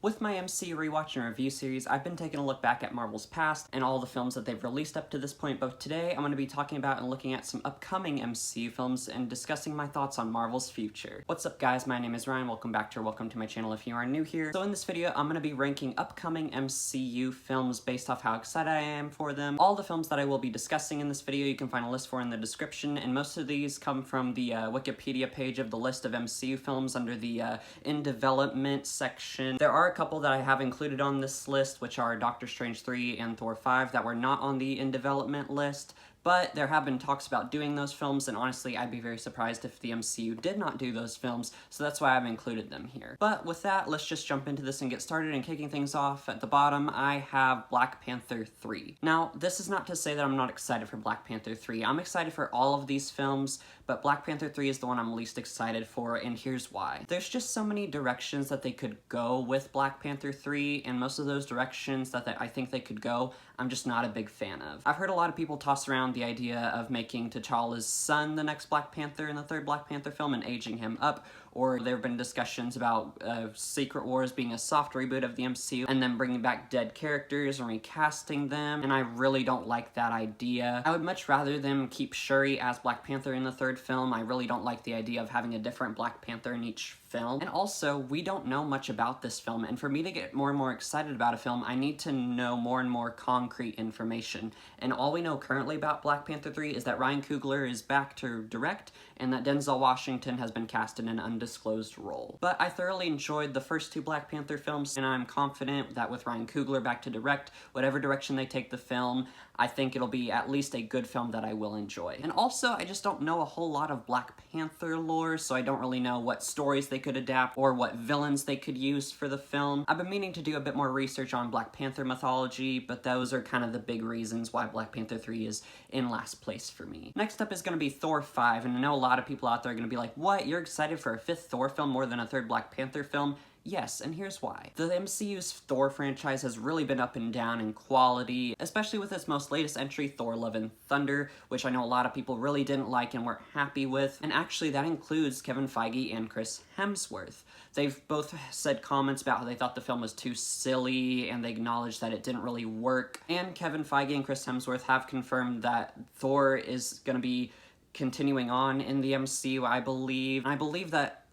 With my MCU rewatch and review series, I've been taking a look back at Marvel's past and all the films that they've released up to this point, but today I'm going to be talking about and looking at some upcoming MCU films and discussing my thoughts on Marvel's future. What's up guys, my name is Ryan, welcome back to or welcome to my channel if you are new here. So in this video, I'm going to be ranking upcoming MCU films based off how excited I am for them. All the films that I will be discussing in this video you can find a list for in the description, and most of these come from the Wikipedia page of the list of MCU films under the in development section. There are a couple that I have included on this list, which are Doctor Strange 3 and Thor 5 that were not on the in development list, but there have been talks about doing those films, and honestly, I'd be very surprised if the MCU did not do those films, so that's why I've included them here. But with that, let's just jump into this and get started. And kicking things off at the bottom, I have Black Panther 3. Now, this is not to say that I'm not excited for Black Panther 3. I'm excited for all of these films, but Black Panther 3 is the one I'm least excited for, and here's why. There's just so many directions that they could go with Black Panther 3, and most of those directions that I think they could go, I'm just not a big fan of. I've heard a lot of people toss around the idea of making T'Challa's son the next Black Panther in the third Black Panther film and aging him up, or there have been discussions about Secret Wars being a soft reboot of the MCU and then bringing back dead characters and recasting them, and I really don't like that idea. I would much rather them keep Shuri as Black Panther in the third film. I really don't like the idea of having a different Black Panther in each film. And also, we don't know much about this film, and for me to get more and more excited about a film, I need to know more and more concrete information. And all we know currently about Black Panther 3 is that Ryan Coogler is back to direct, and that Denzel Washington has been cast in an undisclosed role. But I thoroughly enjoyed the first two Black Panther films, and I'm confident that with Ryan Coogler back to direct, whatever direction they take the film, I think it'll be at least a good film that I will enjoy. And also, I just don't know a whole lot of Black Panther lore, so I don't really know what stories they could adapt or what villains they could use for the film. I've been meaning to do a bit more research on Black Panther mythology, but those are kind of the big reasons why Black Panther 3 is in last place for me. Next up is going to be Thor 5, and I know a lot of people out there are going to be like, what, you're excited for a fifth Thor film more than a third Black Panther film? Yes, and here's why. The MCU's Thor franchise has really been up and down in quality, especially with its most latest entry, Thor Love and Thunder, which I know a lot of people really didn't like and weren't happy with, and actually that includes Kevin Feige and Chris Hemsworth. They've both said comments about how they thought the film was too silly, and they acknowledged that it didn't really work, and Kevin Feige and Chris Hemsworth have confirmed that Thor is going to be continuing on in the MCU, I believe. And I believe that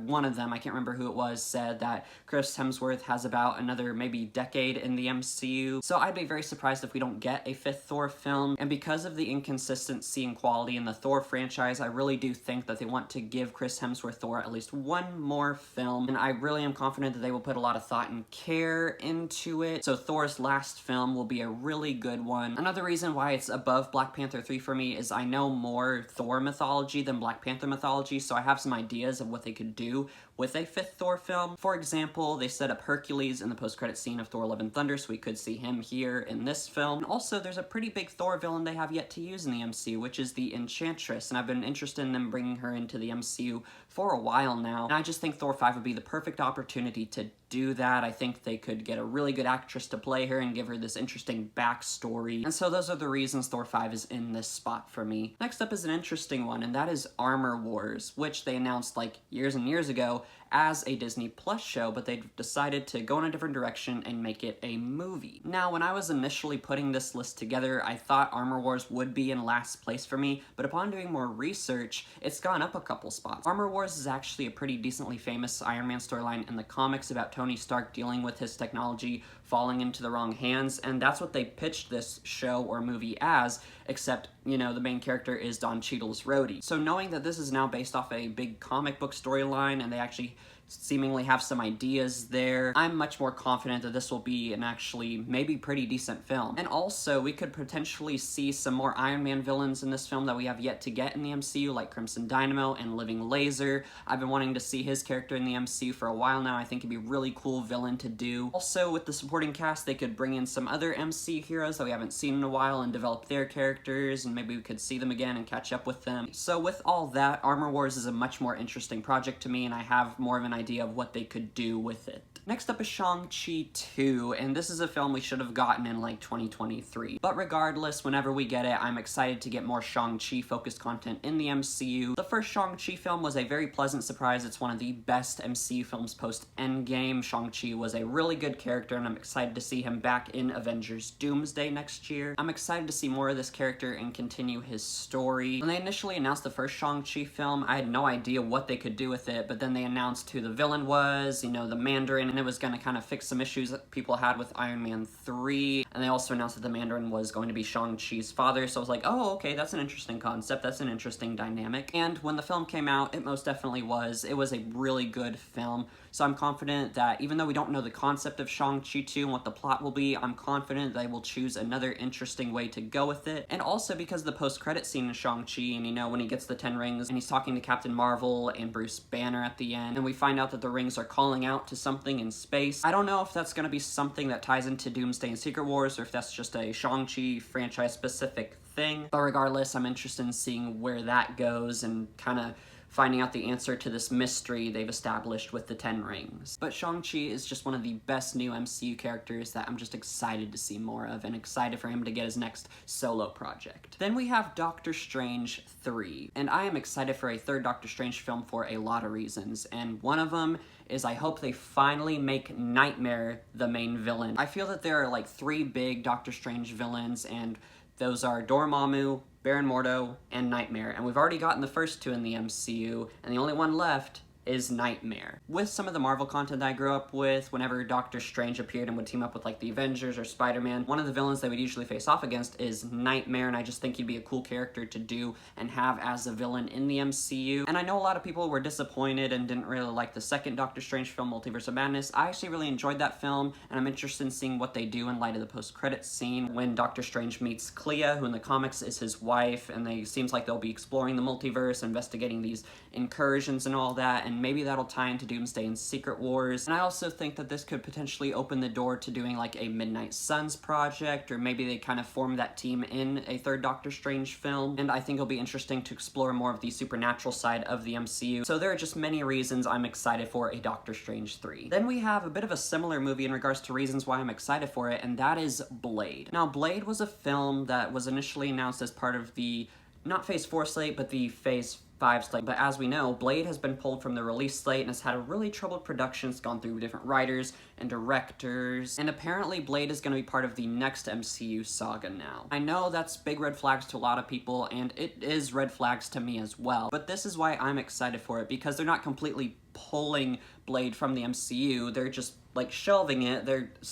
one of them, I can't remember who it was, said that Chris Hemsworth has about another maybe decade in the MCU, so I'd be very surprised if we don't get a fifth Thor film. And because of the inconsistency in quality in the Thor franchise, I really do think that they want to give Chris Hemsworth Thor at least one more film, and I really am confident that they will put a lot of thought and care into it, so Thor's last film will be a really good one. Another reason why it's above Black Panther 3 for me is I know more Thor mythology than Black Panther mythology, so I have some ideas of what they could do with a fifth Thor film. For example, they set up Hercules in the post-credit scene of Thor Love and Thunder, so we could see him here in this film. And also, there's a pretty big Thor villain they have yet to use in the MCU, which is the Enchantress, and I've been interested in them bringing her into the MCU for a while now, and I just think Thor 5 would be the perfect opportunity to do that. I think they could get a really good actress to play her and give her this interesting backstory, and so those are the reasons Thor 5 is in this spot for me. Next up is an interesting one, and that is Armor Wars, which they announced like years and years ago as a Disney Plus show, but they decided to go in a different direction and make it a movie. Now, when I was initially putting this list together, I thought Armor Wars would be in last place for me, but upon doing more research, it's gone up a couple spots. Armor Wars is actually a pretty decently famous Iron Man storyline in the comics about Tony Stark dealing with his technology falling into the wrong hands, and that's what they pitched this show or movie as, except, you know, the main character is Don Cheadle's Rhodey. So knowing that this is now based off a big comic book storyline, and they actually seemingly have some ideas there, I'm much more confident that this will be an actually maybe pretty decent film. And also, we could potentially see some more Iron Man villains in this film that we have yet to get in the MCU, like Crimson Dynamo and Living Laser. I've been wanting to see his character in the MCU for a while now. I think it'd be a really cool villain to do. Also, with the supporting cast, they could bring in some other MCU heroes that we haven't seen in a while and develop their characters, and maybe we could see them again and catch up with them. So with all that, Armor Wars is a much more interesting project to me, and I have more of an idea of what they could do with it. Next up is Shang-Chi 2, and this is a film we should have gotten in like 2023. But regardless, whenever we get it, I'm excited to get more Shang-Chi focused content in the MCU. The first Shang-Chi film was a very pleasant surprise. It's one of the best MCU films post-Endgame. Shang-Chi was a really good character, and I'm excited to see him back in Avengers Doomsday next year. I'm excited to see more of this character and continue his story. When they initially announced the first Shang-Chi film, I had no idea what they could do with it, but then they announced who the villain was, the Mandarin, and it was going to kind of fix some issues that people had with Iron Man 3, and they also announced that the Mandarin was going to be Shang-Chi's father, so I was like, oh, okay, that's an interesting concept, that's an interesting dynamic. And when the film came out, it most definitely was. It was a really good film, so I'm confident that even though we don't know the concept of Shang-Chi 2 and what the plot will be, I'm confident they will choose another interesting way to go with it. And also because the post-credit scene in Shang-Chi, and when he gets the 10 rings, and he's talking to Captain Marvel and Bruce Banner at the end, and we find out that the rings are calling out to something in space. I don't know if that's going to be something that ties into Doomsday and Secret Wars, or if that's just a Shang-Chi franchise-specific thing. But regardless, I'm interested in seeing where that goes and kind of finding out the answer to this mystery they've established with the 10 rings. But Shang-Chi is just one of the best new MCU characters that I'm just excited to see more of, and excited for him to get his next solo project. Then we have Doctor Strange 3, and I am excited for a third Doctor Strange film for a lot of reasons, and one of them is I hope they finally make Nightmare the main villain. I feel that there are like 3 big Doctor Strange villains, and those are Dormammu, Baron Mordo, and Nightmare, and we've already gotten the first 2 in the MCU, and the only one left is Nightmare. With some of the Marvel content that I grew up with, whenever Doctor Strange appeared and would team up with like the Avengers or Spider-Man, one of the villains they would usually face off against is Nightmare, and I just think he'd be a cool character to do and have as a villain in the MCU. And I know a lot of people were disappointed and didn't really like the second Doctor Strange film, Multiverse of Madness. I actually really enjoyed that film, and I'm interested in seeing what they do in light of the post-credits scene when Doctor Strange meets Clea, who in the comics is his wife, and they seems like they'll be exploring the multiverse, investigating these incursions and all that, and maybe that'll tie into Doomsday and Secret Wars. And I also think that this could potentially open the door to doing like a Midnight Suns project, or maybe they kind of form that team in a third Doctor Strange film, and I think it'll be interesting to explore more of the supernatural side of the MCU. So there are just many reasons I'm excited for a Doctor Strange 3. Then we have a bit of a similar movie in regards to reasons why I'm excited for it, and that is Blade. Now, Blade was a film that was initially announced as part of the, not Phase 4 slate, but the Phase 5 slate. But as we know, Blade has been pulled from the release slate and has had a really troubled production. It's gone through different writers and directors, and apparently Blade is going to be part of the next MCU saga now. I know that's big red flags to a lot of people, and it is red flags to me as well, but this is why I'm excited for it, because they're not completely pulling Blade from the MCU, they're just like shelving it.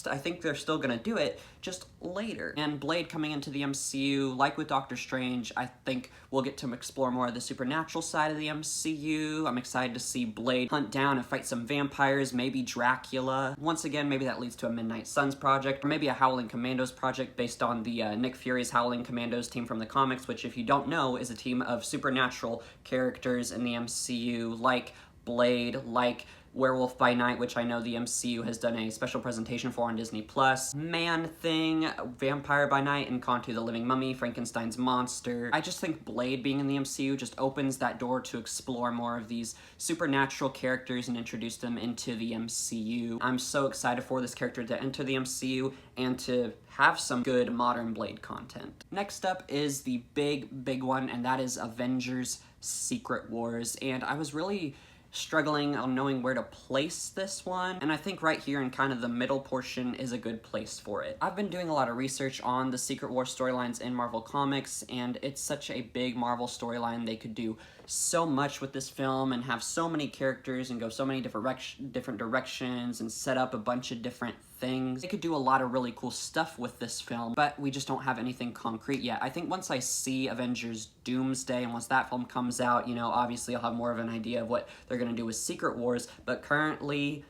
I think they're still gonna do it, just later. And Blade coming into the MCU, like with Doctor Strange, I think we'll get to explore more of the supernatural side of the MCU. I'm excited to see Blade hunt down and fight some vampires, maybe Dracula. Once again, maybe that leads to a Midnight Suns project, or maybe a Howling Commandos project based on the Nick Fury's Howling Commandos team from the comics, which, if you don't know, is a team of supernatural characters in the MCU, like Blade, like Werewolf by Night, which I know the MCU has done a special presentation for on Disney+, Man-Thing, Vampire by Night, and Contu the Living Mummy, Frankenstein's Monster. I just think Blade being in the MCU just opens that door to explore more of these supernatural characters and introduce them into the MCU. I'm so excited for this character to enter the MCU and to have some good modern Blade content. Next up is the big one, and that is Avengers Secret Wars, and I was really struggling on knowing where to place this one, and I think right here in kind of the middle portion is a good place for it. I've been doing a lot of research on the Secret Wars storylines in Marvel Comics, and it's such a big Marvel storyline. They could do so much with this film and have so many characters and go so many different directions and set up a bunch of different things. They could do a lot of really cool stuff with this film, but we just don't have anything concrete yet. I think once I see Avengers Doomsday, and once that film comes out, obviously I'll have more of an idea of what they're gonna do with Secret Wars, but currently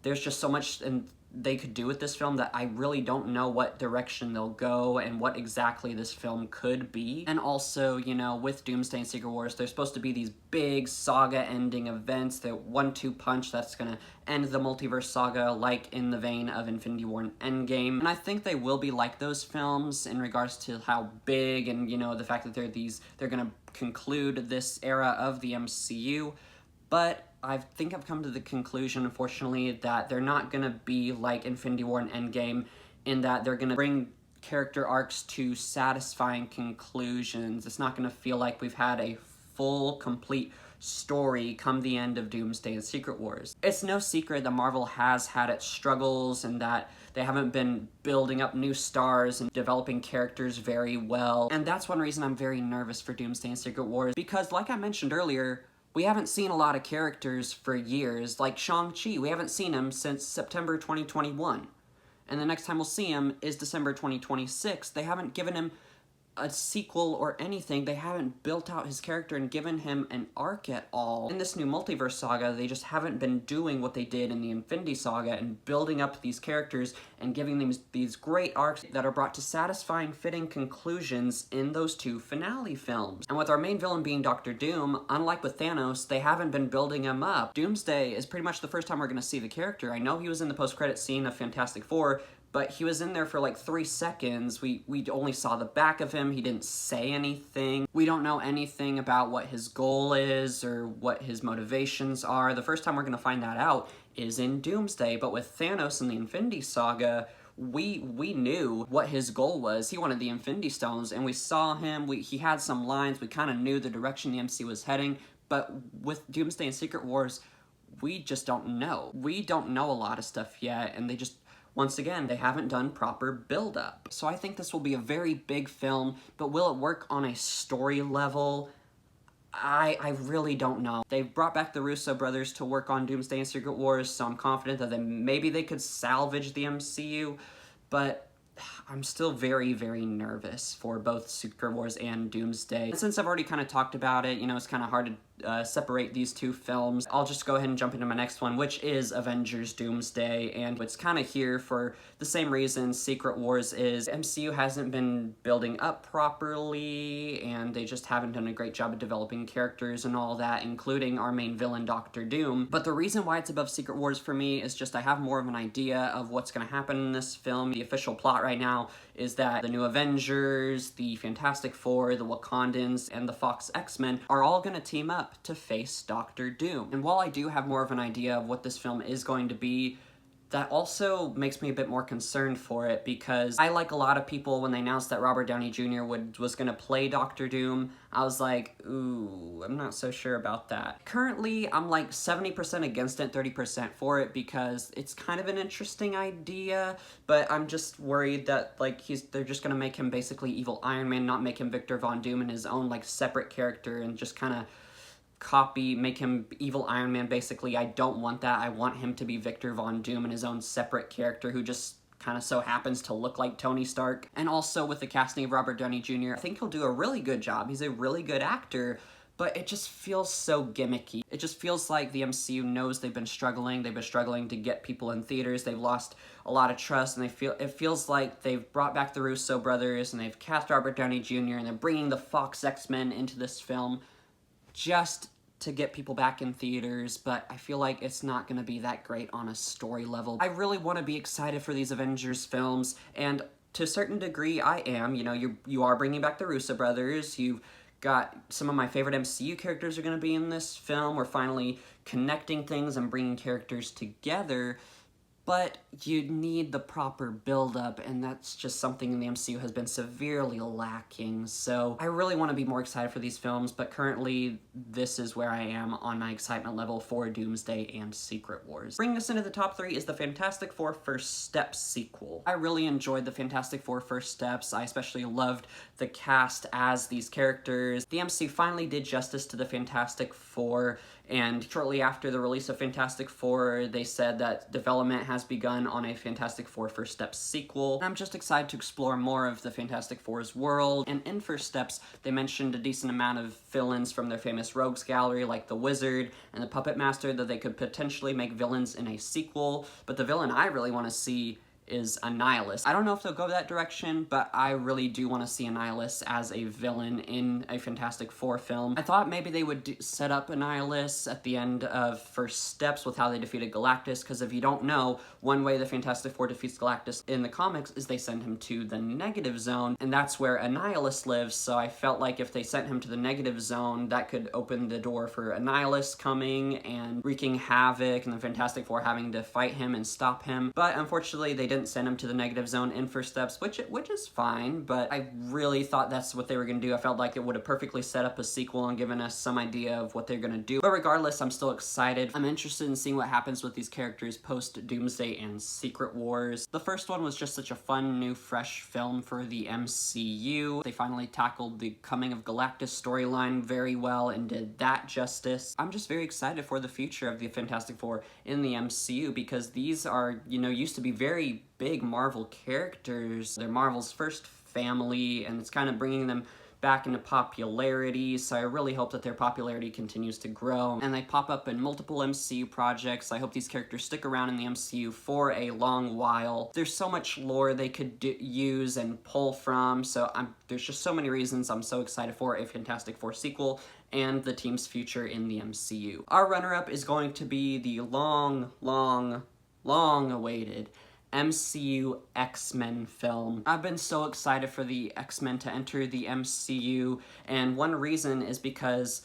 there's just so much they could do with this film that I really don't know what direction they'll go and what exactly this film could be. And also, with Doomsday and Secret Wars, there's supposed to be these big saga-ending events, the 1-2 punch that's gonna end the multiverse saga, like in the vein of Infinity War and Endgame. And I think they will be like those films in regards to how big and, the fact that they're gonna conclude this era of the MCU. But I think I've come to the conclusion, unfortunately, that they're not gonna be like Infinity War and Endgame in that they're gonna bring character arcs to satisfying conclusions. It's not gonna feel like we've had a full, complete story come the end of Doomsday and Secret Wars. It's no secret that Marvel has had its struggles and that they haven't been building up new stars and developing characters very well. And that's one reason I'm very nervous for Doomsday and Secret Wars, because like I mentioned earlier, we haven't seen a lot of characters for years. Like Shang-Chi, we haven't seen him since September 2021. And the next time we'll see him is December 2026. They haven't given him a sequel or anything. They haven't built out his character and given him an arc at all. In this new multiverse saga, they just haven't been doing what they did in the Infinity Saga and building up these characters and giving them these great arcs that are brought to satisfying, fitting conclusions in those two finale films. And with our main villain being Doctor Doom, unlike with Thanos, they haven't been building him up. Doomsday is pretty much the first time we're gonna see the character. I know he was in the post-credit scene of Fantastic Four, but he was in there for like 3 seconds. We only saw the back of him. He didn't say anything. We don't know anything about what his goal is or what his motivations are. The first time we're gonna find that out is in Doomsday, but with Thanos in the Infinity Saga, we knew what his goal was. He wanted the Infinity Stones, and we saw him. He had some lines. We kind of knew the direction the MCU was heading, but with Doomsday and Secret Wars, we just don't know. We don't know a lot of stuff yet, and once again, they haven't done proper build-up. So I think this will be a very big film, but will it work on a story level? I really don't know. They've brought back the Russo brothers to work on Doomsday and Secret Wars, so I'm confident that maybe they could salvage the MCU, but I'm still very, very nervous for both Secret Wars and Doomsday. And since I've already kind of talked about it, you know, it's kind of hard to separate these two films. I'll just go ahead and jump into my next one, which is Avengers Doomsday, and it's kind of here for the same reason Secret Wars is. MCU hasn't been building up properly, and they just haven't done a great job of developing characters and all that, including our main villain, Doctor Doom. But the reason why it's above Secret Wars for me is just I have more of an idea of what's going to happen in this film. The official plot right now is that the new Avengers, the Fantastic Four, the Wakandans, and the Fox X-Men are all going to team up to face Doctor Doom. And while I do have more of an idea of what this film is going to be, that also makes me a bit more concerned for it, because I, like a lot of people, when they announced that Robert Downey Jr. was gonna play Doctor Doom, I was like, ooh, I'm not so sure about that. Currently, I'm like 70% against it, 30% for it, because it's kind of an interesting idea, but I'm just worried that like they're just gonna make him basically evil Iron Man, not make him Victor Von Doom in his own like separate character, and just kind of make him evil Iron Man, basically. I don't want that. I want him to be Victor Von Doom in his own separate character who just kind of so happens to look like Tony Stark. And also with the casting of Robert Downey Jr., I think he'll do a really good job. He's a really good actor, but it just feels so gimmicky. It just feels like the MCU knows they've been struggling. They've been struggling to get people in theaters. They've lost a lot of trust, and it feels like they've brought back the Russo brothers, and they've cast Robert Downey Jr., and they're bringing the Fox X-Men into this film just to get people back in theaters, but I feel like it's not going to be that great on a story level. I really want to be excited for these Avengers films, and to a certain degree I am. You know, you are bringing back the Russo brothers. You've got some of my favorite MCU characters are going to be in this film. We're finally connecting things and bringing characters together, but you need the proper build-up, and that's just something the MCU has been severely lacking. So I really want to be more excited for these films, but currently this is where I am on my excitement level for Doomsday and Secret Wars. Bringing us into the top 3 is the Fantastic Four First Steps sequel. I really enjoyed the Fantastic Four First Steps. I especially loved the cast as these characters. The MCU finally did justice to the Fantastic Four, and shortly after the release of Fantastic Four, they said that development has begun on a Fantastic Four First Steps sequel. And I'm just excited to explore more of the Fantastic Four's world. And in First Steps, they mentioned a decent amount of villains from their famous rogues gallery, like the Wizard and the Puppet Master, that they could potentially make villains in a sequel. But the villain I really want to see is Annihilus. I don't know if they'll go that direction, but I really do want to see Annihilus as a villain in a Fantastic Four film. I thought maybe they would set up Annihilus at the end of First Steps with how they defeated Galactus, because if you don't know, one way the Fantastic Four defeats Galactus in the comics is they send him to the negative zone, and that's where Annihilus lives, so I felt like if they sent him to the negative zone, that could open the door for Annihilus coming and wreaking havoc, and the Fantastic Four having to fight him and stop him. But unfortunately, they didn't send him to the negative zone in First Steps, which is fine, but I really thought that's what they were going to do. I felt like it would have perfectly set up a sequel and given us some idea of what they're going to do. But regardless, I'm still excited. I'm interested in seeing what happens with these characters post Doomsday and Secret Wars. The first one was just such a fun, new, fresh film for the MCU. They finally tackled the Coming of Galactus storyline very well and did that justice. I'm just very excited for the future of the Fantastic Four in the MCU, because these are, used to be very big Marvel characters. They're Marvel's first family, and it's kind of bringing them back into popularity, so I really hope that their popularity continues to grow. And they pop up in multiple MCU projects. I hope these characters stick around in the MCU for a long while. There's so much lore they could use and pull from, so there's just so many reasons I'm so excited for a Fantastic Four sequel and the team's future in the MCU. Our runner-up is going to be the long-awaited MCU X-Men film. I've been so excited for the X-Men to enter the MCU, and one reason is because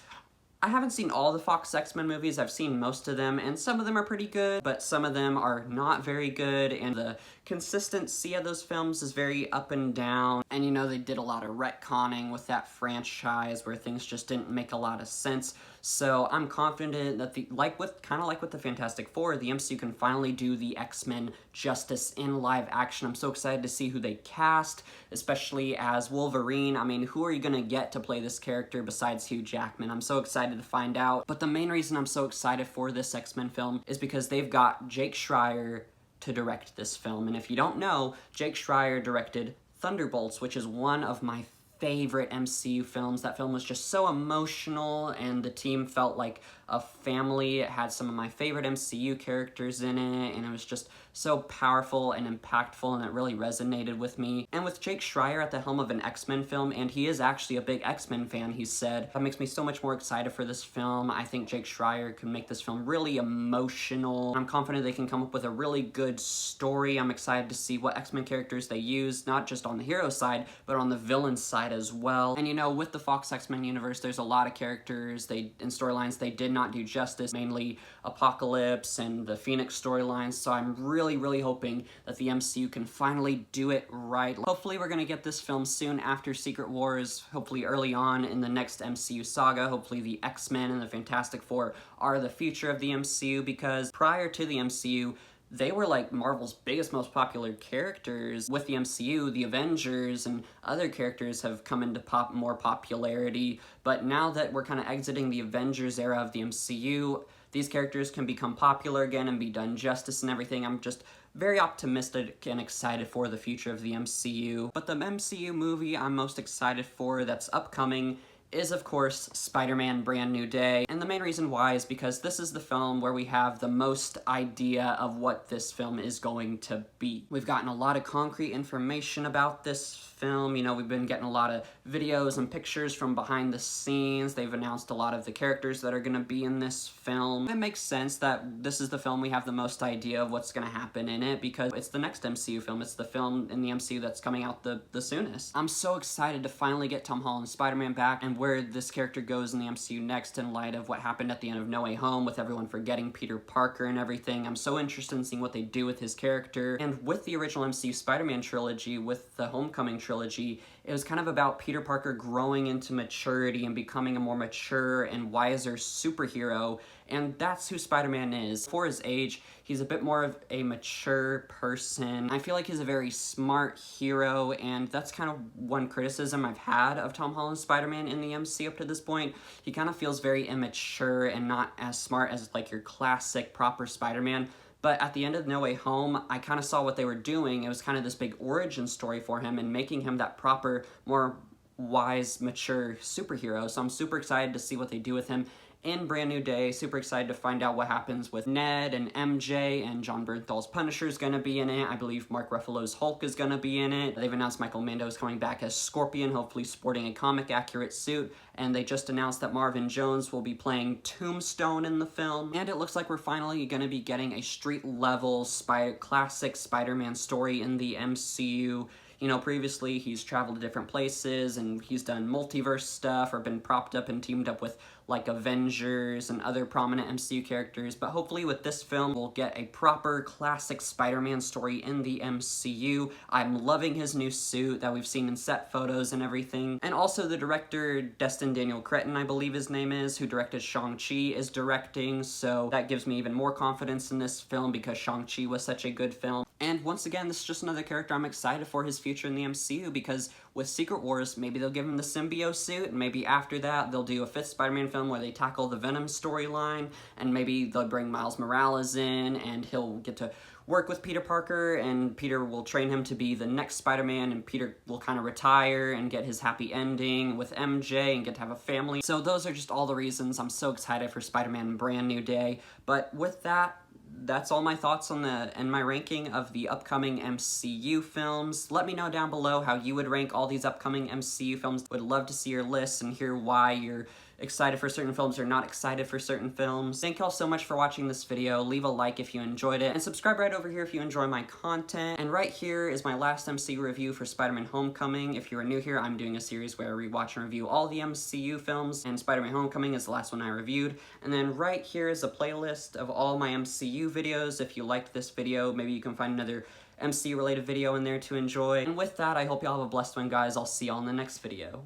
I haven't seen all the Fox X-Men movies. I've seen most of them, and some of them are pretty good, but some of them are not very good, and the consistency of those films is very up and down. And they did a lot of retconning with that franchise where things just didn't make a lot of sense. So I'm confident that kind of like with the Fantastic Four, the MCU can finally do the X-Men justice in live action. I'm so excited to see who they cast, especially as Wolverine. I mean, who are you gonna get to play this character besides Hugh Jackman? I'm so excited to find out. But the main reason I'm so excited for this X-Men film is because they've got Jake Schreier to direct this film. And if you don't know, Jake Schreier directed Thunderbolts, which is one of my favorite MCU films. That film was just so emotional, and the team felt like a family. It had some of my favorite MCU characters in it, and it was just so powerful and impactful, and it really resonated with me. And with Jake Schreier at the helm of an X-Men film, and he is actually a big X-Men fan, he said, that makes me so much more excited for this film. I think Jake Schreier can make this film really emotional. I'm confident they can come up with a really good story. I'm excited to see what X-Men characters they use, not just on the hero side, but on the villain side as well. And with the Fox X-Men universe, there's a lot of characters and storylines they did not do justice, mainly Apocalypse and the Phoenix storylines, so I'm really hoping that the MCU can finally do it right. Hopefully we're gonna get this film soon after Secret Wars, hopefully early on in the next MCU saga. Hopefully the X-Men and the Fantastic Four are the future of the MCU, because prior to the MCU, they were like Marvel's biggest, most popular characters. With the MCU, the Avengers and other characters have come into more popularity, but now that we're kind of exiting the Avengers era of the MCU, these characters can become popular again and be done justice and everything. I'm just very optimistic and excited for the future of the MCU. But the MCU movie I'm most excited for that's upcoming is, of course, Spider-Man Brand New Day. And the main reason why is because this is the film where we have the most idea of what this film is going to be. We've gotten a lot of concrete information about this film. We've been getting a lot of videos and pictures from behind the scenes. They've announced a lot of the characters that are going to be in this film. It makes sense that this is the film we have the most idea of what's going to happen in it, because it's the next MCU film. It's the film in the MCU that's coming out the soonest. I'm so excited to finally get Tom Holland's Spider-Man back, and where this character goes in the MCU next in light of what happened at the end of No Way Home with everyone forgetting Peter Parker and everything. I'm so interested in seeing what they do with his character. And with the original MCU Spider-Man trilogy, with the Homecoming trilogy, it was kind of about Peter Parker growing into maturity and becoming a more mature and wiser superhero, and that's who Spider-Man is. For his age, he's a bit more of a mature person. I feel like he's a very smart hero, and that's kind of one criticism I've had of Tom Holland's Spider-Man in the MCU up to this point. He kind of feels very immature and not as smart as like your classic proper Spider-Man. But at the end of No Way Home, I kind of saw what they were doing. It was kind of this big origin story for him and making him that proper, more wise, mature superhero. So I'm super excited to see what they do with him in Brand New Day. Super excited to find out what happens with Ned and MJ, and John Bernthal's Punisher is going to be in it. I believe Mark Ruffalo's Hulk is going to be in it. They've announced Michael Mando is coming back as Scorpion, hopefully sporting a comic-accurate suit, and they just announced that Marvin Jones will be playing Tombstone in the film, and it looks like we're finally going to be getting a street-level classic Spider-Man story in the MCU. You know, previously he's traveled to different places and he's done multiverse stuff or been propped up and teamed up with like Avengers and other prominent MCU characters, but hopefully with this film we'll get a proper classic Spider-Man story in the MCU. I'm loving his new suit that we've seen in set photos and everything. And also the director, Destin Daniel Cretton, I believe his name is, who directed Shang-Chi, is directing, so that gives me even more confidence in this film because Shang-Chi was such a good film. And once again, this is just another character I'm excited for his future in the MCU, because with Secret Wars, maybe they'll give him the symbiote suit, and maybe after that they'll do a 5th Spider-Man film where they tackle the Venom storyline, and maybe they'll bring Miles Morales in, and he'll get to work with Peter Parker, and Peter will train him to be the next Spider-Man, and Peter will kind of retire and get his happy ending with MJ and get to have a family. So those are just all the reasons I'm so excited for Spider-Man Brand New Day. But with that, that's all my thoughts on my ranking of the upcoming MCU films. Let me know down below how you would rank all these upcoming MCU films. Would love to see your lists and hear why you're excited for certain films or not excited for certain films. Thank y'all so much for watching this video. Leave a like if you enjoyed it, and subscribe right over here if you enjoy my content. And right here is my last MCU review for Spider-Man Homecoming. If you are new here, I'm doing a series where I rewatch and review all the MCU films, and Spider-Man Homecoming is the last one I reviewed. And then right here is a playlist of all my MCU videos. If you liked this video, maybe you can find another MCU related video in there to enjoy. And with that, I hope y'all have a blessed one, guys. I'll see y'all in the next video.